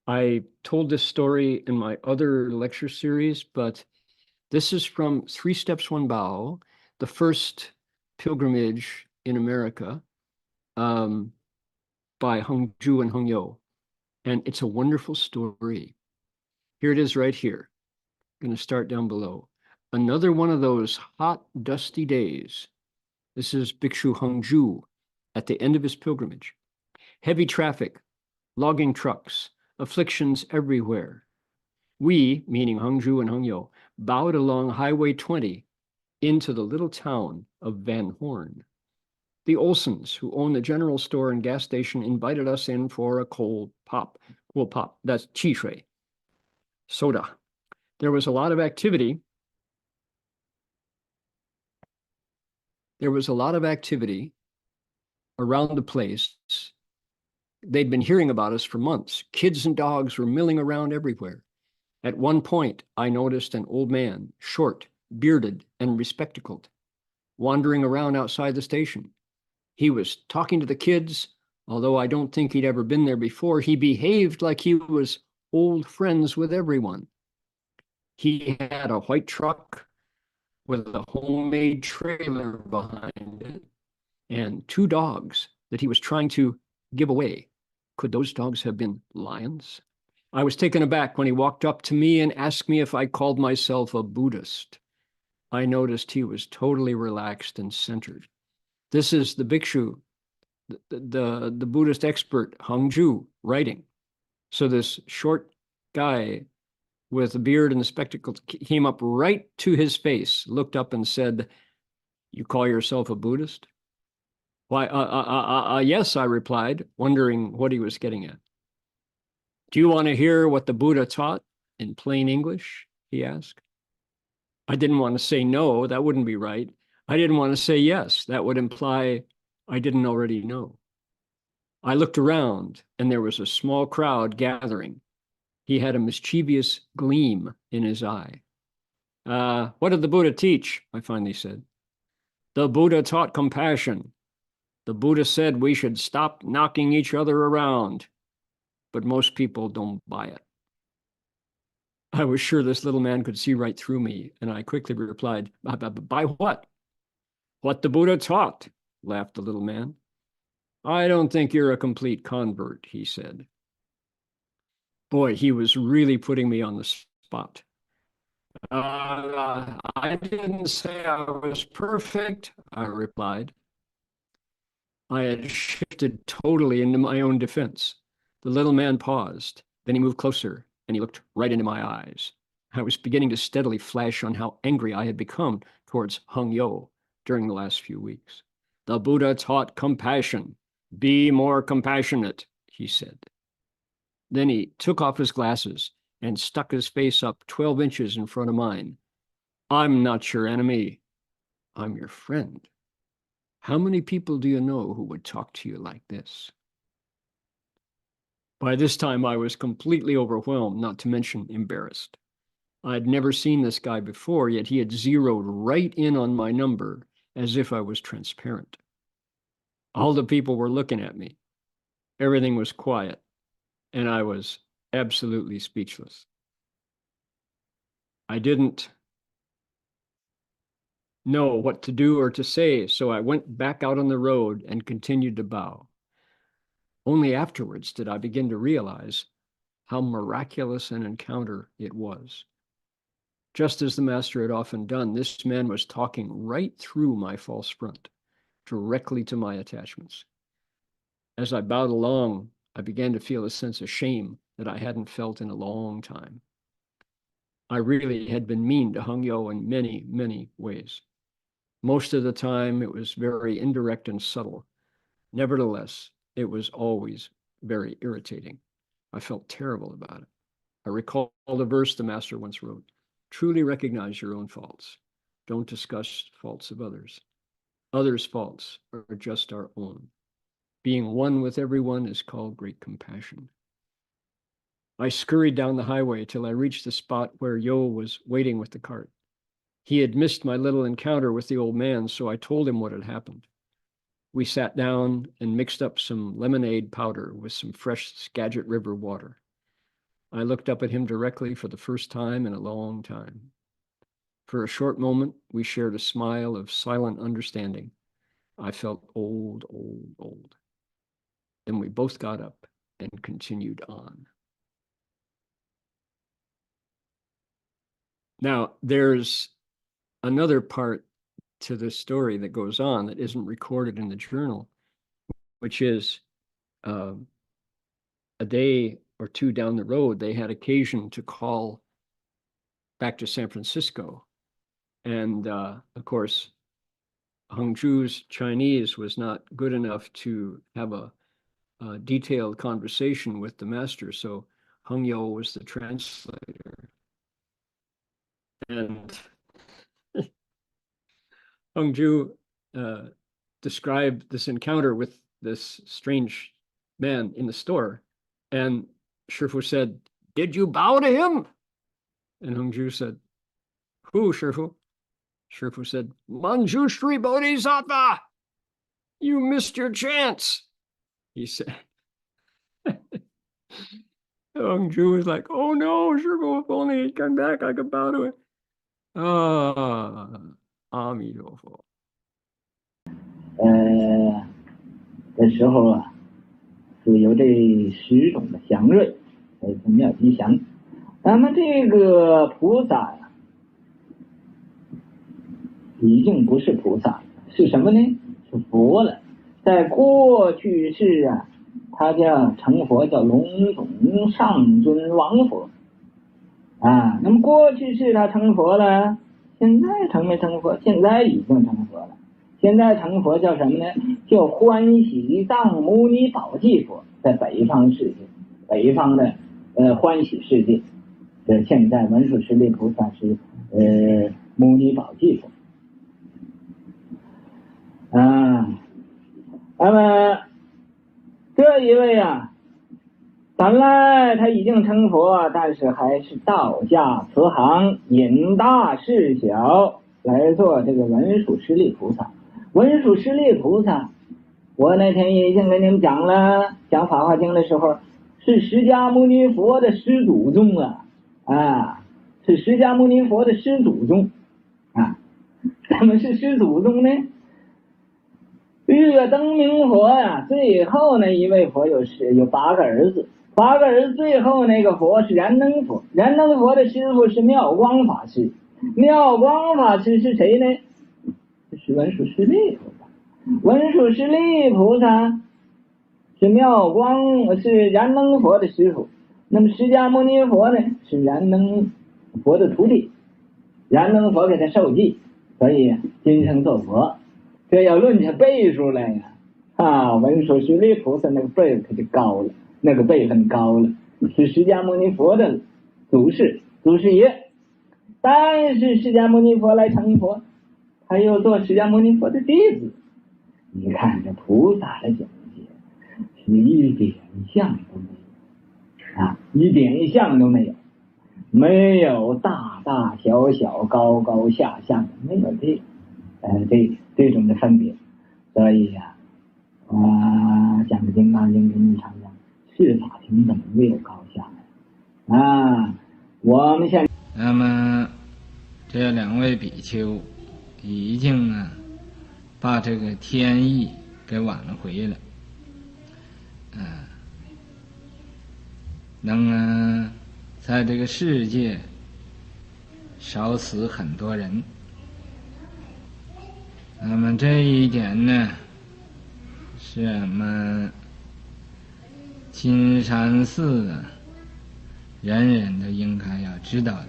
I told this story in my other lecture series, but this is from Three Steps, One Bow, the first pilgrimage in America um, by Hung Ju and Hung Yo. And it's a wonderful story. Here it is right here. I'm going to start down below. Another one of those hot, dusty days. This is Bhikshu Hung Ju at the end of his pilgrimage. Heavy traffic, logging trucks, afflictions everywhere. We, meaning Hangzhou and Hangyo, bowed along Highway 20 into the little town of Van Horn. The Olsons, who own the general store and gas station, invited us in for a cold pop. That's chi shui, soda. There was a lot of activity. Around the place. They'd been hearing about us for months. Kids and dogs were milling around everywhere. At one point, I noticed an old man, short, bearded, and bespectacled, wandering around outside the station. He was talking to the kids, although I don't think he'd ever been there before. He behaved like he was old friends with everyone. He had a white truck with a homemade trailer behind it and two dogs that he was trying to give away. Could those dogs have been lions? I was taken aback when he walked up to me and asked me if I called myself a Buddhist. I noticed he was totally relaxed and centered. This is the bhikshu, the Buddhist expert, Hangju, writing. So this short guy with a beard and the spectacles came up right to his face, looked up and said, "You call yourself a Buddhist?" Why, yes, I replied, wondering what he was getting at. "Do you want to hear what the Buddha taught in plain English?" he asked. I didn't want to say no, that wouldn't be right. I didn't want to say yes, that would imply I didn't already know. I looked around and there was a small crowd gathering. He had a mischievous gleam in his eye. What did the Buddha teach? I finally said. The Buddha taught compassion. The Buddha said we should stop knocking each other around, but most people don't buy it. I was sure this little man could see right through me, and I quickly replied, by what? What the Buddha taught, laughed the little man. I don't think you're a complete convert, he said. Boy, he was really putting me on the spot. I didn't say I was perfect, I replied. I had shifted totally into my own defense. The little man paused. Then he moved closer, and he looked right into my eyes. I was beginning to steadily flash on how angry I had become towards Hung Yo during the last few weeks. The Buddha taught compassion. Be more compassionate, he said. Then he took off his glasses and stuck his face up 12 inches in front of mine. I'm not your enemy. I'm your friend. How many people do you know who would talk to you like this? By this time, I was completely overwhelmed, not to mention embarrassed. I'd never seen this guy before, yet he had zeroed right in on my number as if I was transparent. All the people were looking at me. Everything was quiet, and I was absolutely speechless. I didn't know what to do or to say, so I went back out on the road and continued to bow. Only afterwards did I begin to realize how miraculous an encounter it was. Just as the master had often done, this man was talking right through my false front, directly to my attachments. As I bowed along, I began to feel a sense of shame that I hadn't felt in a long time. I really had been mean to Hung Yo in many, many ways. Most of the time, it was very indirect and subtle. Nevertheless, it was always very irritating. I felt terrible about it. I recall the verse the master once wrote, truly recognize your own faults. Don't discuss faults of others. Others' faults are just our own. Being one with everyone is called great compassion. I scurried down the highway till I reached the spot where Yo was waiting with the cart. He had missed my little encounter with the old man, so I told him what had happened. We sat down and mixed up some lemonade powder with some fresh Skagit River water. I looked up at him directly for the first time in a long time. For a short moment, we shared a smile of silent understanding. I felt old, old, old. Then we both got up and continued on. Now, there's another part to this story that goes on that isn't recorded in the journal, which is a day or two down the road, they had occasion to call back to San Francisco. And of course, Hongzhu's Chinese was not good enough to have a detailed conversation with the master. So Heng Yo was the translator. And Hongzhu described this encounter with this strange man in the store. And Shifu said, "Did you bow to him?" And Hongzhu said, "Who, Shifu?" Shifu said, "Manjushri Bodhisattva! You missed your chance," he said. Hongzhu was like, "Oh no, Shifu, if only he'd come back, I could bow to him."阿弥陀佛。的时候啊，是由这10种的祥瑞，从妙吉祥。那么这个菩萨呀，已经不是菩萨，是什么呢？是佛了。在过去世啊，他叫成佛，叫龙种上尊王佛啊。那么过去世他成佛了，现在成没成佛？现在已经成佛了。现在成佛叫什么呢？叫欢喜藏牟尼宝济佛，在北方世界，北方的欢喜世界。现在文殊师利菩萨是牟尼宝济佛啊。那么这一位啊，本来他已经成佛，但是还是道下慈航，引大事小来做这个文殊师利菩萨。文殊师利菩萨，我那天已经跟你们讲了，讲法华经的时候，是释迦牟尼佛的师祖宗是释迦牟尼佛的师祖宗啊。怎么是师祖宗呢？月灯明佛呀，最后那一位佛有8个儿子，8个儿子最后那个佛是燃灯佛，燃灯佛的师父是妙光法师，妙光法师是谁呢？是文殊师利菩萨。文殊师利菩萨是是燃灯佛的师父，那么释迦牟尼佛呢是燃灯佛的徒弟，燃灯佛给他授记，所以今生做佛。这要论起辈数来呀，文殊师利菩萨那个辈可就高了，那个辈分高了，是释迦牟尼佛的祖师爷。但是释迦牟尼佛来成佛，他又做释迦牟尼佛的弟子。你看这菩萨的境界是一点像都没有一点像都没有，没有大大小小高高下下的，没有这种的分别。所以呀讲个金刚经跟你常讲，是法平等，没有高下我们现在那么这2位比丘已经把这个天意给挽回了，能在这个世界少死很多人。那么这一点呢，是我们金山寺人人都应该要知道的。